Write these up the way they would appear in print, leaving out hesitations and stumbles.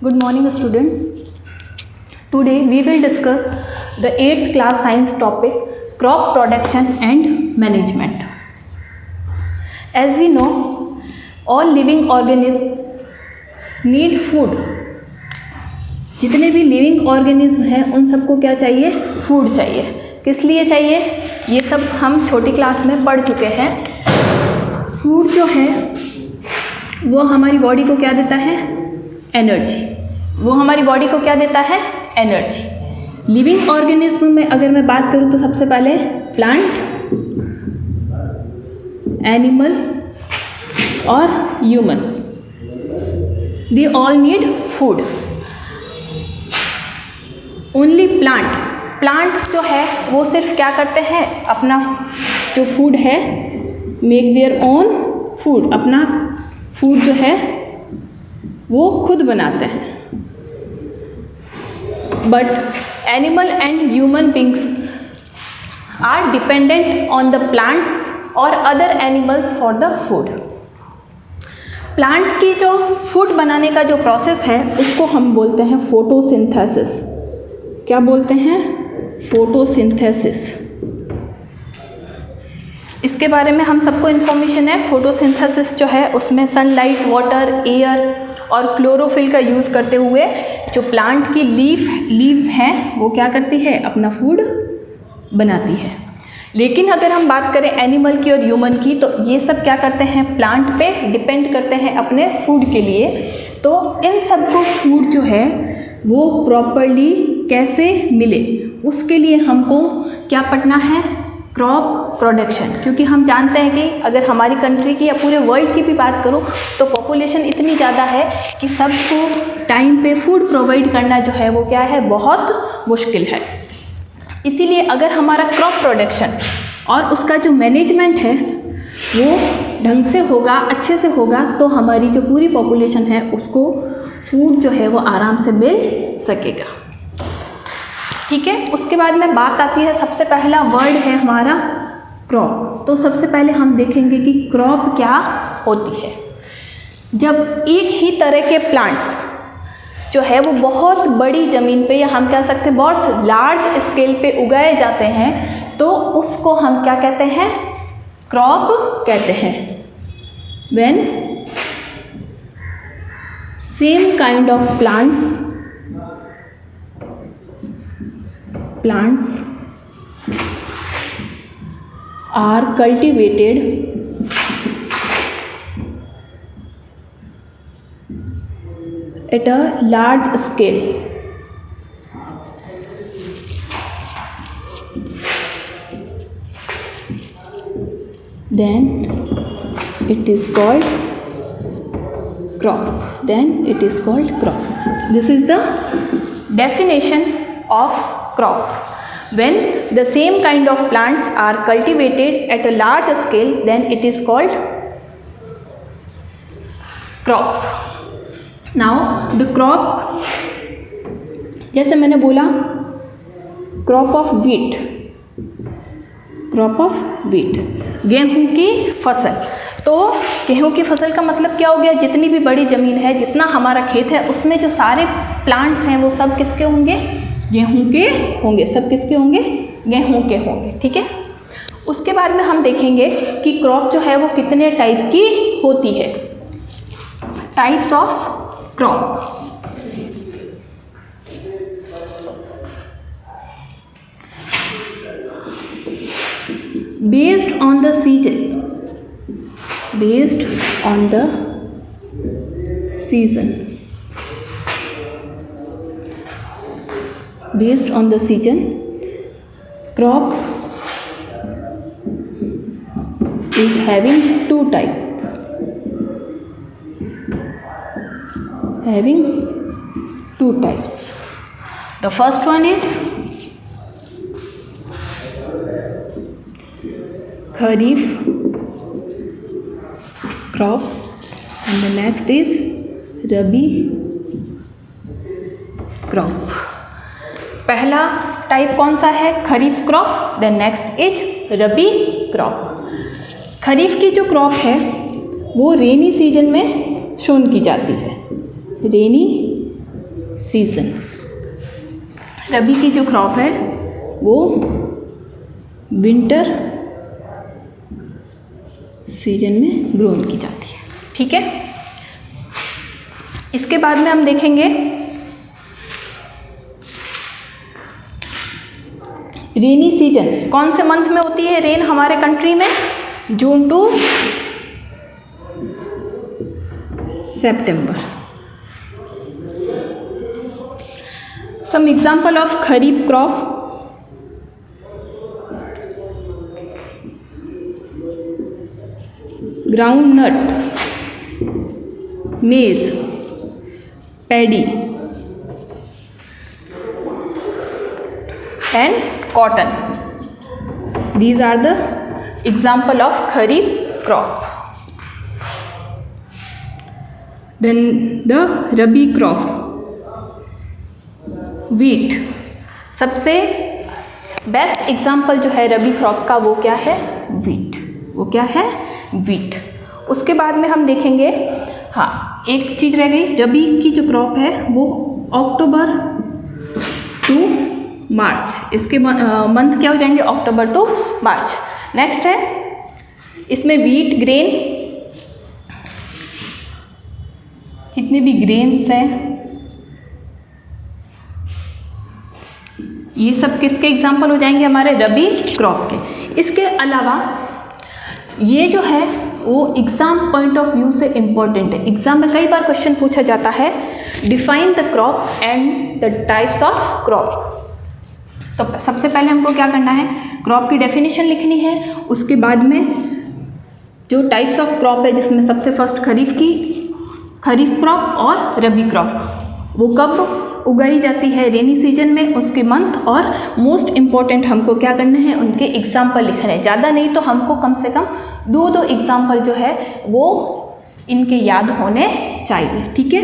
Good morning students. Today we will discuss the 8th class science topic crop production and management. As we know, all living organisms need food. जितने भी living organism हैं उन सबको क्या चाहिए? Food चाहिए. किस लिए चाहिए? ये सब हम छोटी क्लास में पढ़ चुके हैं. फूड जो है वो हमारी बॉडी को क्या देता है? एनर्जी. वो हमारी बॉडी को क्या देता है? एनर्जी. लिविंग ऑर्गेनिज्म में अगर मैं बात करूँ तो सबसे पहले प्लांट, एनिमल और human, they all need food. Only plant जो है वो सिर्फ क्या करते हैं? अपना जो फूड है, मेक देयर ओन फूड, अपना फूड जो है वो खुद बनाते हैं. But animal and human beings are dependent on the plants और other animals for the food. Plant की जो फूड बनाने का जो प्रोसेस है उसको हम बोलते हैं फोटोसिंथेसिस. क्या बोलते हैं? फोटोसिंथेसिस. इसके बारे में हम सबको इन्फॉर्मेशन है. फोटोसिंथेसिस जो है उसमें सनलाइट, वाटर, एयर और क्लोरोफिल का यूज़ करते हुए जो प्लांट की लीव्स हैं वो क्या करती है? अपना फूड बनाती है. लेकिन अगर हम बात करें एनिमल की और ह्यूमन की तो ये सब क्या करते हैं? प्लांट पे डिपेंड करते हैं अपने फूड के लिए. तो इन सबको फूड जो है वो प्रॉपरली कैसे मिले उसके लिए हमको क्या पढ़ना है? Crop production. क्योंकि हम जानते हैं कि अगर हमारी कंट्री की या पूरे वर्ल्ड की भी बात करूं तो पॉपुलेशन इतनी ज़्यादा है कि सबको टाइम पे फूड प्रोवाइड करना जो है वो क्या है? बहुत मुश्किल है. इसीलिए अगर हमारा क्रॉप प्रोडक्शन और उसका जो मैनेजमेंट है वो ढंग से होगा, अच्छे से होगा, तो हमारी जो पूरी पॉपुलेशन है उसको फूड जो है वो आराम से मिल सकेगा. ठीक है. उसके बाद में बात आती है, सबसे पहला वर्ड है हमारा क्रॉप. तो सबसे पहले हम देखेंगे कि क्रॉप क्या होती है. जब एक ही तरह के प्लांट्स जो है वो बहुत बड़ी ज़मीन पे या हम कह सकते हैं बहुत लार्ज स्केल पे उगाए जाते हैं तो उसको हम क्या कहते हैं? क्रॉप कहते हैं. When same kind of plants are cultivated at a large scale. Then it is called crop. This is the definition of crop. When the same kind of plants are cultivated at a large scale, then it is called crop. Now the crop, जैसे मैंने बोला, crop of wheat, गेहूं की फसल. तो गेहूं की फसल का मतलब क्या हो गया? जितनी भी बड़ी ज़मीन है, जितना हमारा खेत है, उसमें जो सारे प्लांट्स हैं वो सब किसके होंगे? गेहूं के होंगे. सब किसके होंगे? गेहूं के होंगे. ठीक है. उसके बाद में हम देखेंगे कि क्रॉप जो है वो कितने टाइप की होती है. Types of crop. Based on the season. Based on the season, crop is having two types. The first one is Kharif crop and the next is Rabi crop. पहला टाइप कौन सा है? Kharif crop. Then next is rabi crop. Kharif की जो crop है वो rainy season में shown की जाती है. Rainy season. रबी की जो क्रॉप है वो विंटर सीजन में ग्रोन की जाती है। ठीक है, इसके बाद में हम देखेंगे रेनी सीजन। कौन से मंथ में होती है रेन हमारे कंट्री में? June to September. Some example of kharif crop: groundnut, maize, paddy and cotton. These are the example of kharif crop. Then the rabi crop, wheat. सबसे बेस्ट एग्जाम्पल जो है रबी क्रॉप का वो क्या है? वीट। वो क्या है? वीट। उसके बाद में हम देखेंगे, हाँ एक चीज़ रह गई, रबी की जो क्रॉप है वो अक्टूबर टू मार्च, इसके मंथ क्या हो जाएंगे? अक्टूबर टू मार्च। नेक्स्ट है इसमें वीट ग्रेन, जितने भी ग्रेन्स हैं ये सब किसके एग्जाम्पल हो जाएंगे? हमारे रबी क्रॉप के। इसके अलावा ये जो है वो एग्ज़ाम पॉइंट ऑफ व्यू से इम्पॉर्टेंट है। एग्ज़ाम में कई बार क्वेश्चन पूछा जाता है, define the crop and the types of crop. तो सबसे पहले हमको क्या करना है? क्रॉप की डेफिनेशन लिखनी है। उसके बाद में जो टाइप्स ऑफ क्रॉप है जिसमें सबसे फर्स्ट खरीफ क्रॉप और रबी क्रॉप, वो कब उगाई जाती है? रेनी सीजन में, उसके मंथ, और मोस्ट इम्पॉर्टेंट हमको क्या करना है? उनके एग्जाम्पल लिखने हैं। ज़्यादा नहीं तो हमको कम से कम दो एग्जाम्पल जो है वो इनके याद होने चाहिए। ठीक है,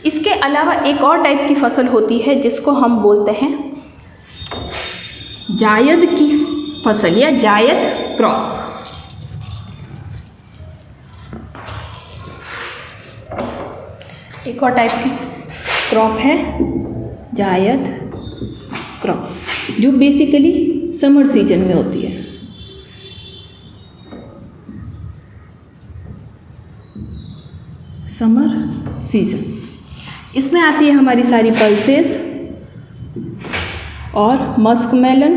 इसके अलावा एक और टाइप की फसल होती है जिसको हम बोलते हैं जायद की फसल या जायद क्रॉप। एक और टाइप की क्रॉप है जायद क्रॉप, जो बेसिकली समर सीजन में होती है। समर सीजन, इसमें आती है हमारी सारी पल्सेस और मस्क मेलन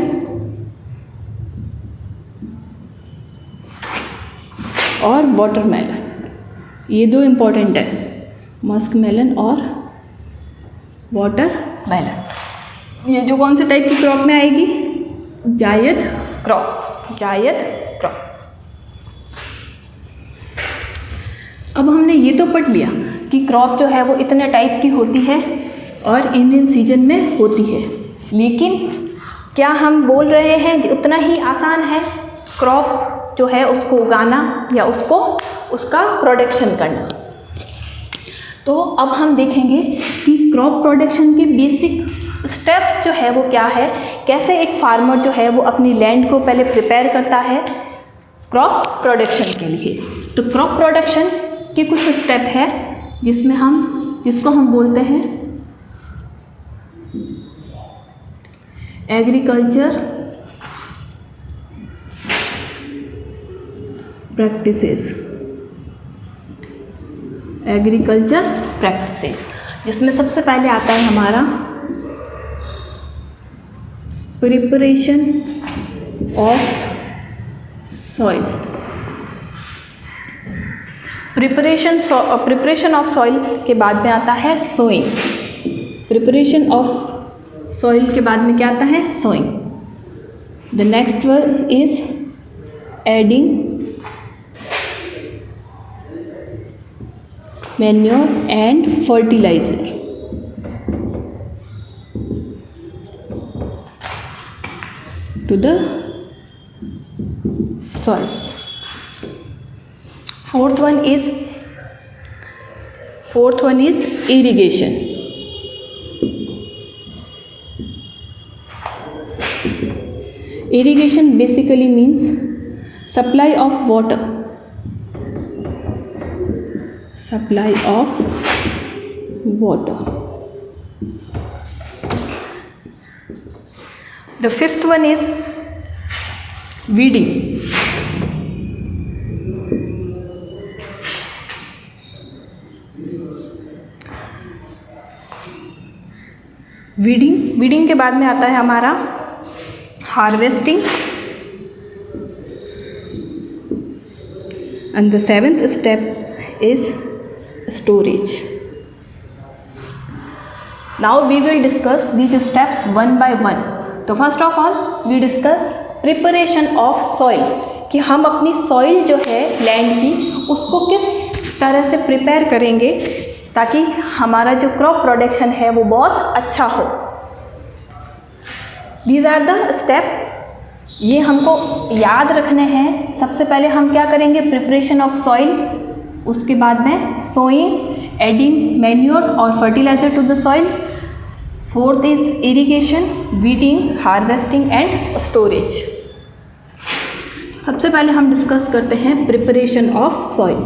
और वाटरमेलन। ये दो इम्पॉर्टेंट है, मस्क मेलन और वाटरमेलन। ये जो कौन से टाइप की क्रॉप में आएगी? जायद क्रॉप। जायद क्रॉप। अब हमने ये तो पढ़ लिया कि क्रॉप जो है वो इतने टाइप की होती है और इन सीजन में होती है, लेकिन क्या हम बोल रहे हैं उतना ही आसान है क्रॉप जो है उसको उगाना या उसका प्रोडक्शन करना? तो अब हम देखेंगे कि क्रॉप प्रोडक्शन के बेसिक स्टेप्स जो है वो क्या है, कैसे एक फार्मर जो है वो अपनी लैंड को पहले प्रिपेयर करता है क्रॉप प्रोडक्शन के लिए। तो क्रॉप प्रोडक्शन के कुछ स्टेप है जिसको हम बोलते हैं एग्रीकल्चर प्रैक्टिसेस। एग्रीकल्चर प्रैक्टिसेस, जिसमें सबसे पहले आता है हमारा preparation of soil. Preparation of soil के बाद में आता है सोइंग। प्रिपरेशन ऑफ सॉइल के बाद में क्या आता है? Sowing. The next one is adding manure and fertilizer. To the soil. Fourth one is irrigation. Irrigation basically means supply of water. Supply of water the fifth one is weeding. Weeding के बाद में आता है हमारा harvesting, and the seventh step is storage. Now we will discuss these steps one by one. तो first of all we discuss preparation of soil, कि हम अपनी सॉइल जो है लैंड की उसको किस तरह से प्रिपेयर करेंगे ताकि हमारा जो क्रॉप प्रोडक्शन है वो बहुत अच्छा हो। दीज आर द स्टेप, ये हमको याद रखने हैं। सबसे पहले हम क्या करेंगे, प्रिपरेशन ऑफ सॉइल, उसके बाद में सोइंग, एडिंग मैन्योर और fertiliser to the soil. Fourth is irrigation, weeding, harvesting and storage. सबसे पहले हम डिस्कस करते हैं प्रिपरेशन ऑफ सॉइल।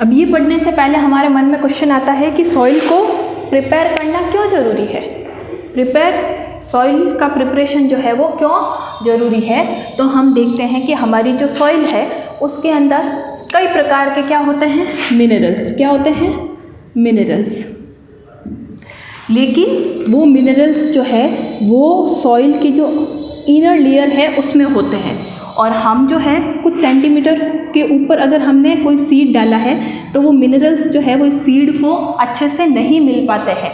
अब ये पढ़ने से पहले हमारे मन में क्वेश्चन आता है कि सॉइल को प्रिपेयर करना क्यों ज़रूरी है। सॉइल का प्रिपरेशन जो है वो क्यों ज़रूरी है। तो हम देखते हैं कि हमारी जो सॉइल है उसके अंदर कई प्रकार के क्या होते हैं, मिनरल्स। क्या होते हैं, मिनरल्स। लेकिन वो मिनरल्स जो है वो सॉइल की जो इनर लेयर है उसमें होते हैं, और हम जो है कुछ सेंटीमीटर के ऊपर अगर हमने कोई सीड डाला है तो वो मिनरल्स जो है वो इस सीड को अच्छे से नहीं मिल पाते हैं।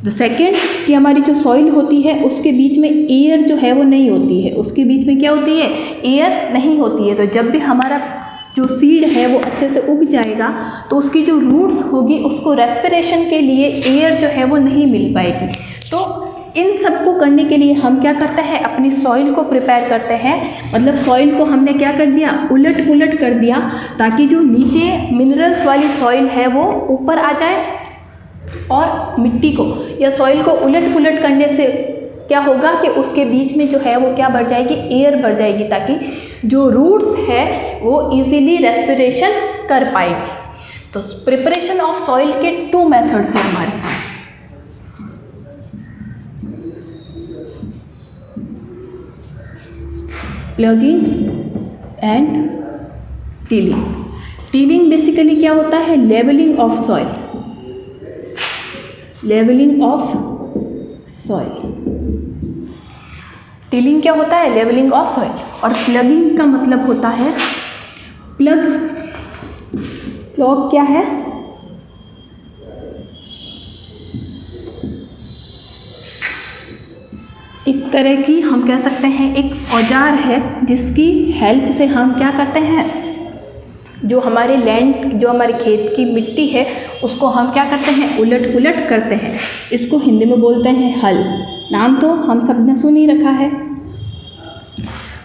द सेकेंड, कि हमारी जो सॉइल होती है उसके बीच में एयर जो है वो नहीं होती है। उसके बीच में क्या होती है, एयर नहीं होती है। तो जब भी हमारा जो सीड है वो अच्छे से उग जाएगा तो उसकी जो रूट्स होगी उसको रेस्पिरेशन के लिए एयर जो है वो नहीं मिल पाएगी। तो इन सब को करने के लिए हम क्या करते हैं, अपनी सॉइल को प्रिपेयर करते हैं। मतलब सॉइल को हमने क्या कर दिया, उलट पुलट कर दिया, ताकि जो नीचे मिनरल्स वाली सॉइल है वो ऊपर आ जाए, और मिट्टी को या सॉइल को उलट पुलट करने से क्या होगा कि उसके बीच में जो है वो क्या बढ़ जाएगी, एयर बढ़ जाएगी, ताकि जो रूट्स है वो इजीली रेस्पिरेशन कर पाएगी। तो प्रिपरेशन ऑफ सॉइल के 2 मेथड्स हैं हमारे पास। Ploughing and tilling. Tilling basically क्या होता है, levelling of soil. Levelling of soil. Tilling क्या होता है, लेवलिंग ऑफ सॉइल। और प्लगिंग का मतलब होता है, प्लग क्या है, एक तरह की हम कह सकते हैं एक औजार है जिसकी हेल्प से हम क्या करते हैं, जो हमारे लैंड, जो हमारे खेत की मिट्टी है उसको हम क्या करते हैं, उलट पुलट करते हैं। इसको हिंदी में बोलते हैं हल। नाम तो हम सब ने सुन ही रखा है।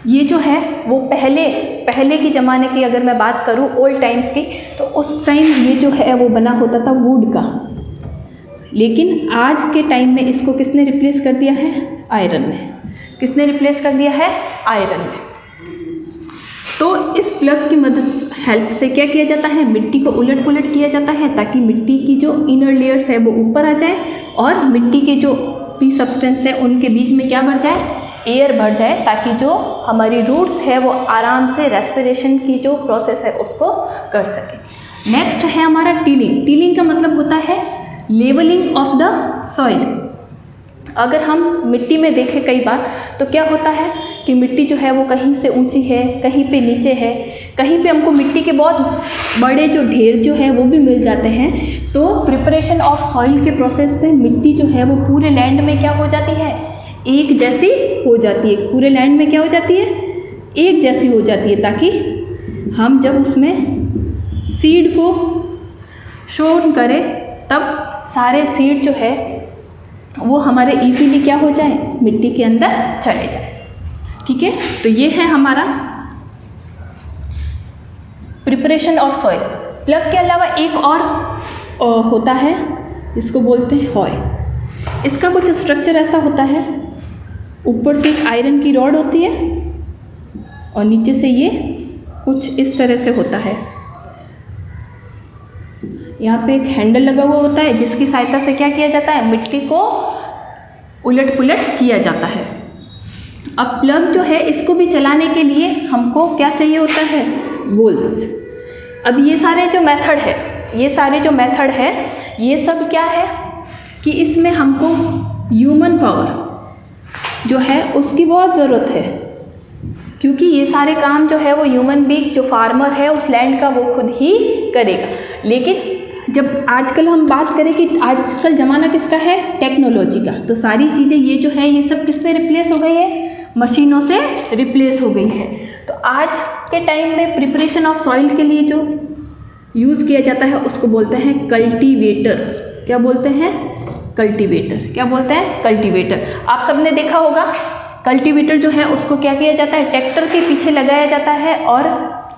ये जो है वो पहले के ज़माने की अगर मैं बात करूँ, ओल्ड टाइम्स की, तो उस टाइम ये जो है वो बना होता था वुड का। लेकिन आज के टाइम में इसको किसने रिप्लेस कर दिया है, आयरन ने। किसने रिप्लेस कर दिया है, आयरन ने। तो इस प्लग की मदद हेल्प से क्या किया जाता है, मिट्टी को उलट पुलट किया जाता है, ताकि मिट्टी की जो इनर लेयर्स है वो ऊपर आ जाए, और मिट्टी के जो पी सब्सटेंस है उनके बीच में क्या बढ़ जाए, एयर बढ़ जाए, ताकि जो हमारी रूट्स है वो आराम से रेस्पिरेशन की जो प्रोसेस है उसको कर सके। नेक्स्ट है हमारा टिलिंग। टिलिंग का मतलब होता है लेवलिंग ऑफ द सॉइल। अगर हम मिट्टी में देखें कई बार तो क्या होता है कि मिट्टी जो है वो कहीं से ऊंची है, कहीं पे नीचे है, कहीं पे हमको मिट्टी के बहुत बड़े जो ढेर जो है वो भी मिल जाते हैं। तो प्रिपरेशन ऑफ सॉइल के प्रोसेस में मिट्टी जो है वो पूरे लैंड में क्या हो जाती है, एक जैसी हो जाती है। पूरे लैंड में क्या हो जाती है, एक जैसी हो जाती है, ताकि हम जब उसमें सीड को शोन करें तब सारे सीड जो है वो हमारे इजीली क्या हो जाए, मिट्टी के अंदर चले जाए। ठीक है, तो ये है हमारा प्रिपरेशन ऑफ सॉइल। प्लग के अलावा एक और होता है जिसको बोलते हैं हॉय। इसका कुछ स्ट्रक्चर ऐसा होता है, ऊपर से एक आयरन की रॉड होती है और नीचे से ये कुछ इस तरह से होता है। यहाँ पे एक हैंडल लगा हुआ होता है जिसकी सहायता से क्या किया जाता है, मिट्टी को उलट पुलट किया जाता है। अब प्लग जो है इसको भी चलाने के लिए हमको क्या चाहिए होता है, वोल्स। अब ये सारे जो मेथड है ये सब क्या है कि इसमें हमको ह्यूमन पावर जो है उसकी बहुत ज़रूरत है, क्योंकि ये सारे काम जो है वो ह्यूमन बीइंग जो फार्मर है उस लैंड का वो खुद ही करेगा। लेकिन जब आजकल हम बात करें कि आजकल ज़माना किसका है, टेक्नोलॉजी का, तो सारी चीज़ें ये जो है ये सब किससे रिप्लेस हो गई है, मशीनों से रिप्लेस हो गई है। तो आज के टाइम में प्रिपरेशन ऑफ सॉइल के लिए जो यूज़ किया जाता है उसको बोलते हैं कल्टीवेटर। क्या बोलते हैं, कल्टीवेटर। क्या बोलते हैं, कल्टीवेटर। आप सबने देखा होगा कल्टीवेटर जो है उसको क्या किया जाता है, ट्रैक्टर के पीछे लगाया जाता है और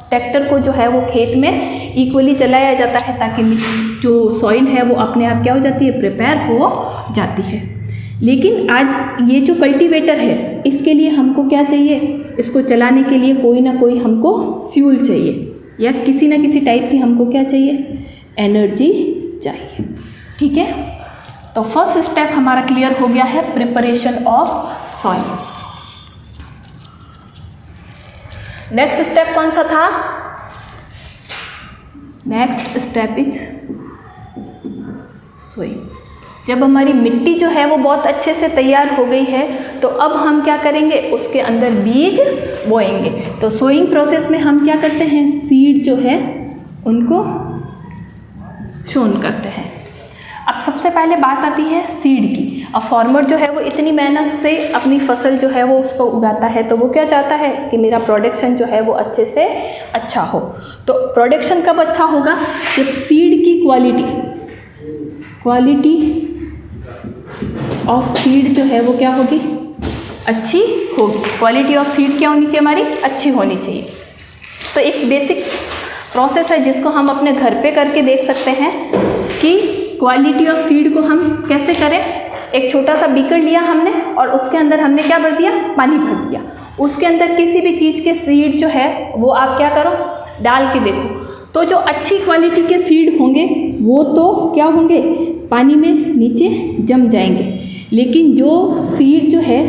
ट्रैक्टर को जो है वो खेत में इक्वली चलाया जाता है ताकि जो सॉइल है वो अपने आप क्या हो जाती है, प्रिपेयर हो जाती है। लेकिन आज ये जो कल्टीवेटर है इसके लिए हमको क्या चाहिए, इसको चलाने के लिए कोई ना कोई हमको फ्यूल चाहिए या किसी ना किसी टाइप की हमको क्या चाहिए, एनर्जी चाहिए। ठीक है, तो फर्स्ट स्टेप हमारा क्लियर हो गया है, preparation of soil. Next step कौन सा था, नेक्स्ट स्टेप इज सोइंग। जब हमारी मिट्टी जो है वो बहुत अच्छे से तैयार हो गई है तो अब हम क्या करेंगे, उसके अंदर बीज बोएंगे। तो सोइंग प्रोसेस में हम क्या करते हैं, सीड जो है उनको सोन करते हैं। अब सबसे पहले बात आती है सीड की। अब फार्मर जो है वो इतनी मेहनत से अपनी फसल जो है वो उसको उगाता है, तो वो क्या चाहता है कि मेरा प्रोडक्शन जो है वो अच्छे से अच्छा हो। तो प्रोडक्शन कब अच्छा होगा, जब सीड की क्वालिटी ऑफ सीड जो है वो क्या होगी, अच्छी होगी। क्वालिटी ऑफ सीड क्या होनी चाहिए, हमारी अच्छी होनी चाहिए। तो एक बेसिक प्रोसेस है जिसको हम अपने घर पे करके देख सकते हैं कि क्वालिटी ऑफ सीड को हम कैसे करें। एक छोटा सा बीकर लिया हमने और उसके अंदर हमने क्या भर दिया, पानी भर दिया। उसके अंदर किसी भी चीज़ के सीड जो है वो आप क्या करो, डाल के देखो। तो जो अच्छी क्वालिटी के सीड होंगे वो तो क्या होंगे, पानी में नीचे जम जाएंगे। लेकिन जो सीड जो है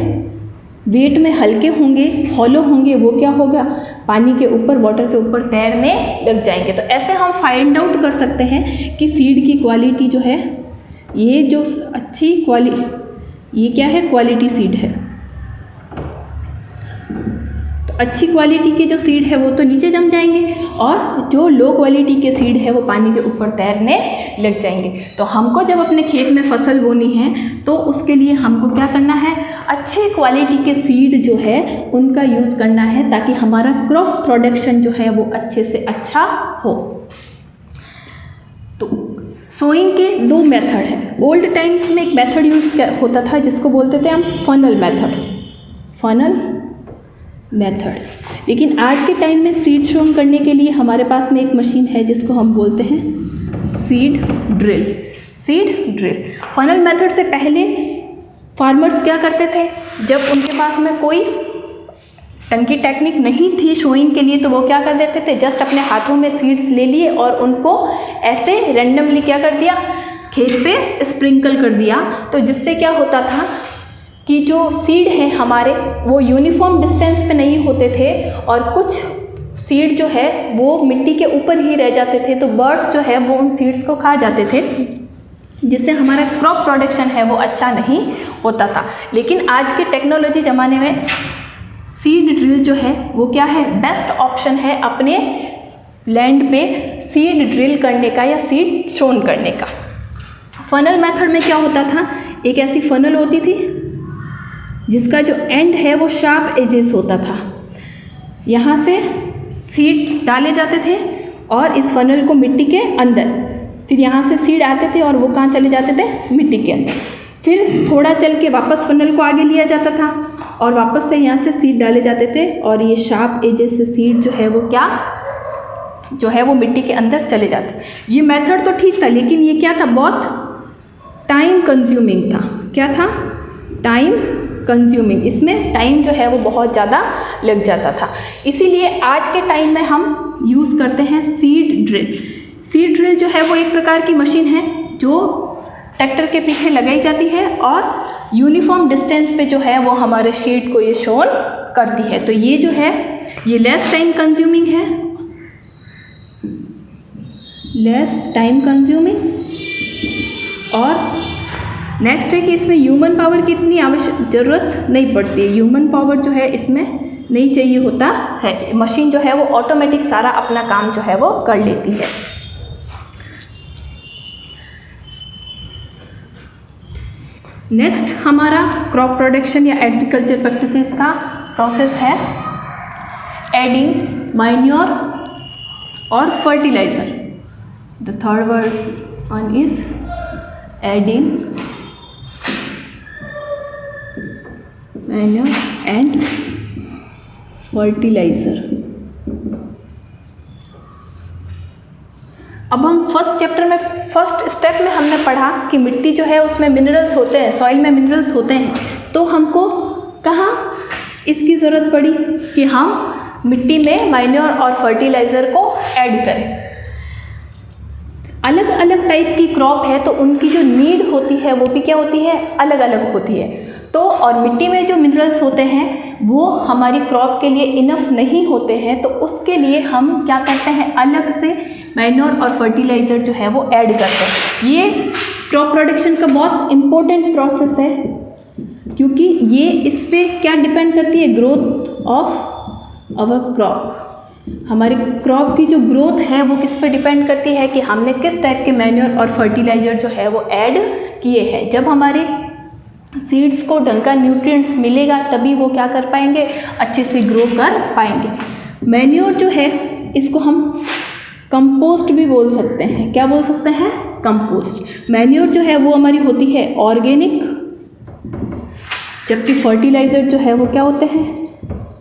वेट में हल्के होंगे, हॉलो होंगे, वो क्या होगा, पानी के ऊपर, वाटर के ऊपर तैरने लग जाएंगे। तो ऐसे हम फाइंड आउट कर सकते हैं कि सीड की क्वालिटी जो है, ये जो अच्छी ये क्या है, क्वालिटी सीड है। तो अच्छी क्वालिटी के जो सीड है वो तो नीचे जम जाएंगे और जो लो क्वालिटी के सीड है वो पानी के ऊपर तैरने लग जाएंगे। तो हमको जब अपने खेत में फसल बोनी है तो उसके लिए हमको क्या करना है, अच्छी क्वालिटी के सीड जो है उनका यूज़ करना है ताकि हमारा क्रॉप प्रोडक्शन जो है वो अच्छे से अच्छा हो। तो सोइंग के दो मेथड हैं। ओल्ड टाइम्स में एक मेथड यूज़ होता था जिसको बोलते थे हम फनल मेथड। लेकिन आज के टाइम में सीड सोन करने के लिए हमारे पास में एक मशीन है जिसको हम बोलते हैं सीड ड्रिल। फनल मेथड से पहले फार्मर्स क्या करते थे, जब उनके पास में कोई टंकी टेक्निक नहीं थी सोइंग के लिए, तो वो क्या कर देते थे, जस्ट अपने हाथों में सीड्स ले लिए और उनको ऐसे रैंडमली क्या कर दिया, खेत पे स्प्रिंकल कर दिया। तो जिससे क्या होता था कि जो सीड है हमारे वो यूनिफॉर्म डिस्टेंस पे नहीं होते थे और कुछ सीड जो है वो मिट्टी के ऊपर ही रह जाते थे। तो बर्ड्स जो है वो उन सीड्स को खा जाते थे, जिससे हमारा क्रॉप प्रोडक्शन है वो अच्छा नहीं होता था। लेकिन आज के टेक्नोलॉजी ज़माने में सीड ड्रिल जो है वो क्या है, बेस्ट ऑप्शन है अपने लैंड पे सीड ड्रिल करने का या सीड सोन करने का। फनल मेथड में क्या होता था, एक ऐसी फनल होती थी जिसका जो एंड है वो शार्प एजेस होता था। यहाँ से सीड डाले जाते थे और इस फनल को मिट्टी के अंदर, फिर यहाँ से सीड आते थे और वो कहाँ चले जाते थे, मिट्टी के अंदर। फिर थोड़ा चल के वापस फनल को आगे लिया जाता था और वापस से यहाँ से सीड डाले जाते थे और ये शार्प एजेस से सीड जो है वो क्या जो है वो मिट्टी के अंदर चले जाते। ये मेथड तो ठीक था, लेकिन ये क्या था, बहुत टाइम कंज्यूमिंग था। क्या था, टाइम कंज्यूमिंग। इसमें टाइम जो है वो बहुत ज़्यादा लग जाता था। इसीलिए आज के टाइम में हम यूज़ करते हैं सीड ड्रिल। सीड ड्रिल जो है वो एक प्रकार की मशीन है जो ट्रैक्टर के पीछे लगाई जाती है और यूनिफॉर्म डिस्टेंस पे जो है वो हमारे शीट को ये शोन करती है। तो ये जो है ये लेस टाइम कंज्यूमिंग है, लेस टाइम कंज्यूमिंग। और नेक्स्ट है कि इसमें ह्यूमन पावर की इतनी ज़रूरत नहीं पड़ती है, ह्यूमन पावर जो है इसमें नहीं चाहिए होता है। मशीन जो है वो ऑटोमेटिक सारा अपना काम जो है वो कर लेती है। नेक्स्ट हमारा क्रॉप प्रोडक्शन या एग्रीकल्चर प्रैक्टिसेस का प्रोसेस है एडिंग मैन्योर और fertiliser. The third word one is adding manure and fertiliser. अब हम फर्स्ट स्टेप में हमने पढ़ा कि मिट्टी जो है उसमें मिनरल्स होते हैं, सॉइल में मिनरल्स होते हैं। तो हमको कहाँ इसकी ज़रूरत पड़ी कि हम मिट्टी में मैन्योर और फर्टिलाइज़र को ऐड करें। अलग अलग टाइप की क्रॉप है तो उनकी जो नीड होती है वो भी क्या होती है, अलग अलग होती है। तो और मिट्टी में जो मिनरल्स होते हैं वो हमारी क्रॉप के लिए इनफ नहीं होते हैं, तो उसके लिए हम क्या करते हैं, अलग से मैन्योर और फर्टिलाइज़र जो है वो ऐड करते हैं। ये क्रॉप प्रोडक्शन का बहुत इम्पोर्टेंट प्रोसेस है क्योंकि ये इस पर क्या डिपेंड करती है, ग्रोथ ऑफ आवर क्रॉप। हमारी क्रॉप की जो ग्रोथ है वो किस पे डिपेंड करती है कि हमने किस टाइप के मैन्योर और फर्टिलाइज़र जो है वो ऐड किए हैं। जब हमारे सीड्स को ढंग का न्यूट्रिएंट्स मिलेगा तभी वो क्या कर पाएंगे, अच्छे से ग्रो कर पाएंगे। मैन्योर जो है इसको हम कंपोस्ट भी बोल सकते हैं। क्या बोल सकते हैं, कंपोस्ट। मैन्योर जो है वो हमारी होती है ऑर्गेनिक, जबकि फर्टिलाइज़र जो है वो क्या होते हैं,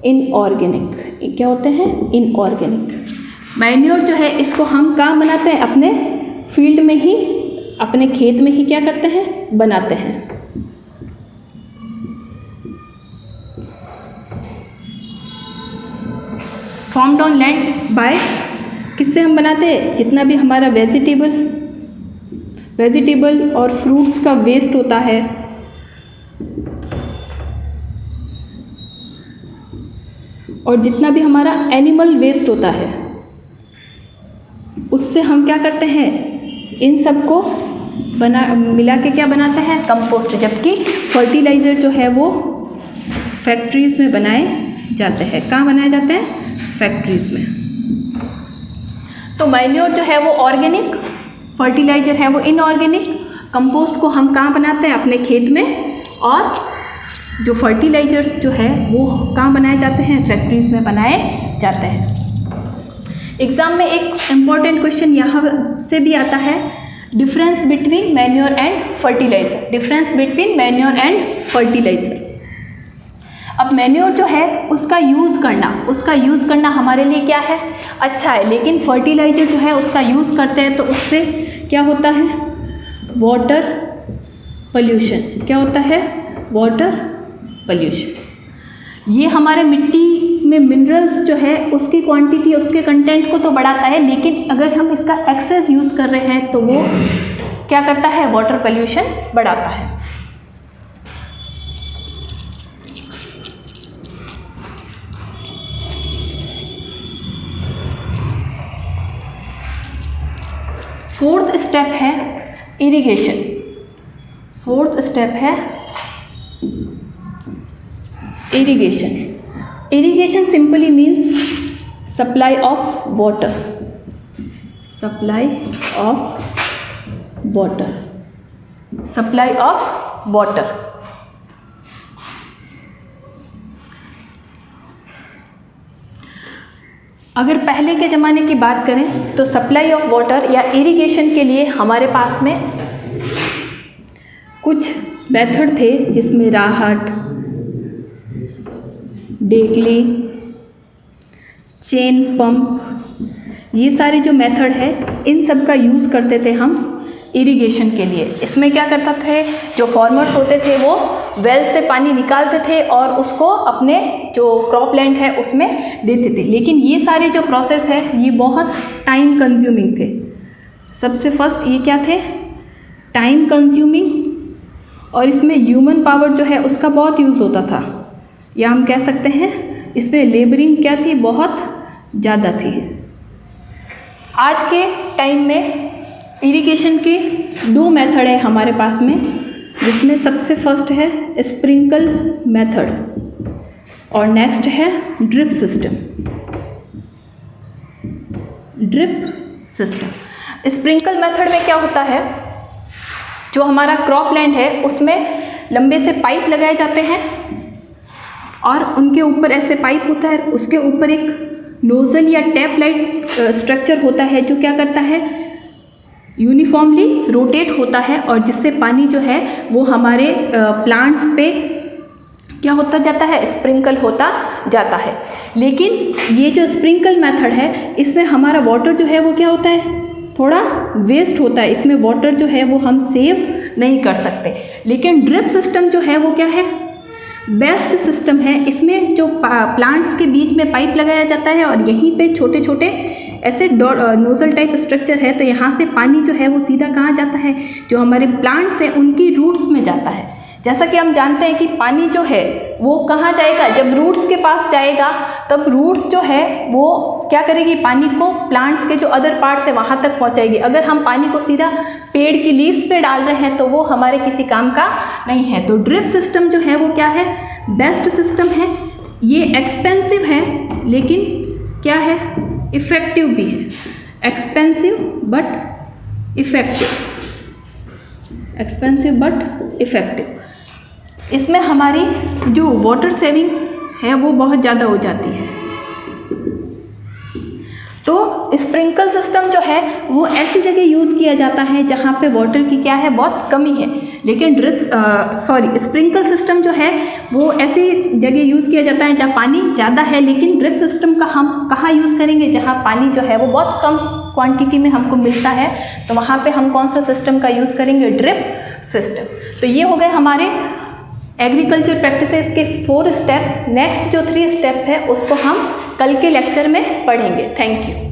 इनऑर्गेनिक। क्या होते हैं, इनऑर्गेनिक। मैन्योर जो है इसको हम कहाँ बनाते हैं, अपने फील्ड में ही, अपने खेत में ही क्या करते हैं, बनाते हैं। फॉर्म्ड ऑन लैंड बाय, किससे हम बनाते हैं, जितना भी हमारा वेजिटेबल और फ्रूट्स का वेस्ट होता है और जितना भी हमारा एनिमल वेस्ट होता है उससे हम क्या करते हैं, इन सब को मिला के क्या बनाते हैं, कंपोस्ट। जबकि फर्टिलाइज़र जो है वो फैक्ट्रीज़ में बनाए जाते हैं। कहाँ बनाए जाते हैं, फैक्ट्रीज़ में। तो मैन्योर जो है वो ऑर्गेनिक, फर्टिलाइज़र है वो इनऑर्गेनिक। कंपोस्ट को हम कहाँ बनाते हैं, अपने खेत में। और जो फर्टिलाइज़र्स जो है वो कहाँ बनाए जाते हैं, फैक्ट्रीज़ में बनाए जाते हैं। एग्ज़ाम में एक इम्पॉर्टेंट क्वेश्चन यहाँ से भी आता है, difference between manure and fertiliser. Difference between manure and fertiliser. अब मैन्योर जो है उसका यूज़ करना हमारे लिए क्या है, अच्छा है। लेकिन फर्टिलाइज़र जो है उसका यूज़ करते हैं तो उससे क्या होता है, वाटर पोल्यूशन। क्या होता है, वाटर पोल्यूशन। ये हमारे मिट्टी में मिनरल्स जो है उसकी क्वांटिटी, उसके कंटेंट को तो बढ़ाता है, लेकिन अगर हम इसका एक्सेस यूज़ कर रहे हैं तो वो क्या करता है, वाटर पोल्यूशन बढ़ाता है। फोर्थ स्टेप है इरिगेशन। फोर्थ स्टेप है irrigation. Irrigation simply means supply of water. Supply of water. Supply of water. अगर पहले के ज़माने की बात करें तो सप्लाई ऑफ वाटर या इरिगेशन के लिए हमारे पास में कुछ मेथड थे, जिसमें राहट, डेकली, चेन पंप, ये सारे जो मेथड है इन सब का यूज़ करते थे हम इरिगेशन के लिए। इसमें क्या करता थे, जो फार्मर्स होते थे वो वेल से पानी निकालते थे और उसको अपने जो क्रॉप लैंड है उसमें देते थे। लेकिन ये सारे जो प्रोसेस है ये बहुत टाइम कंज्यूमिंग थे। सबसे फर्स्ट ये क्या थे, टाइम कंज्यूमिंग, और इसमें ह्यूमन पावर जो है उसका बहुत यूज़ होता था, या हम कह सकते हैं इसमें लेबरिंग क्या थी, बहुत ज़्यादा थी। आज के टाइम में इरिगेशन के 2 मेथड है हमारे पास में, जिसमें सबसे फर्स्ट है स्प्रिंकल मेथड और नेक्स्ट है drip system. Drip system sprinkle method में क्या होता है, जो हमारा क्रॉप लैंड है उसमें लंबे से पाइप लगाए जाते हैं और उनके ऊपर ऐसे पाइप होता है, उसके ऊपर एक नोज़ल या टैप लाइट स्ट्रक्चर होता है जो क्या करता है, यूनिफॉर्मली रोटेट होता है और जिससे पानी जो है वो हमारे प्लांट्स पे क्या होता जाता है, स्प्रिंकल होता जाता है। लेकिन ये जो स्प्रिंकल मेथड है इसमें हमारा वाटर जो है वो क्या होता है, थोड़ा वेस्ट होता है, इसमें वाटर जो है वो हम सेव नहीं कर सकते। लेकिन ड्रिप सिस्टम जो है वो क्या है, बेस्ट सिस्टम है। इसमें जो प्लांट्स के बीच में पाइप लगाया जाता है और यहीं पे छोटे छोटे ऐसे नोजल टाइप स्ट्रक्चर है, तो यहाँ से पानी जो है वो सीधा कहाँ जाता है, जो हमारे प्लांट्स हैं उनकी रूट्स में जाता है। जैसा कि हम जानते हैं कि पानी जो है वो कहाँ जाएगा, जब रूट्स के पास जाएगा तब रूट्स जो है वो क्या करेगी, पानी को प्लांट्स के जो अदर पार्ट्स है वहाँ तक पहुँचाएगी। अगर हम पानी को सीधा पेड़ की लीव्स पे डाल रहे हैं तो वो हमारे किसी काम का नहीं है। तो ड्रिप सिस्टम जो है वो क्या है, बेस्ट सिस्टम है। ये एक्सपेंसिव है लेकिन क्या है, इफ़ेक्टिव भी है। Expensive but effective, expensive but effective. इसमें हमारी जो वाटर सेविंग है वो बहुत ज़्यादा हो जाती है। तो स्प्रिंकल सिस्टम जो है वो ऐसी जगह यूज़ किया जाता है जहाँ पे वाटर की क्या है, बहुत कमी है। लेकिन स्प्रिंकल सिस्टम जो है वो ऐसी जगह यूज़ किया जाता है जहाँ पानी ज़्यादा है। लेकिन ड्रिप सिस्टम का हम कहाँ यूज़ करेंगे, जहाँ पानी जो है वो बहुत कम क्वांटिटी में हमको मिलता है, तो वहाँ पे हम कौन सा सिस्टम का यूज़ करेंगे, ड्रिप सिस्टम। तो ये हो गए हमारे एग्रीकल्चर प्रैक्टिसेस के 4 स्टेप्स। नेक्स्ट जो 3 स्टेप्स है उसको हम कल के लेक्चर में पढ़ेंगे। Thank you.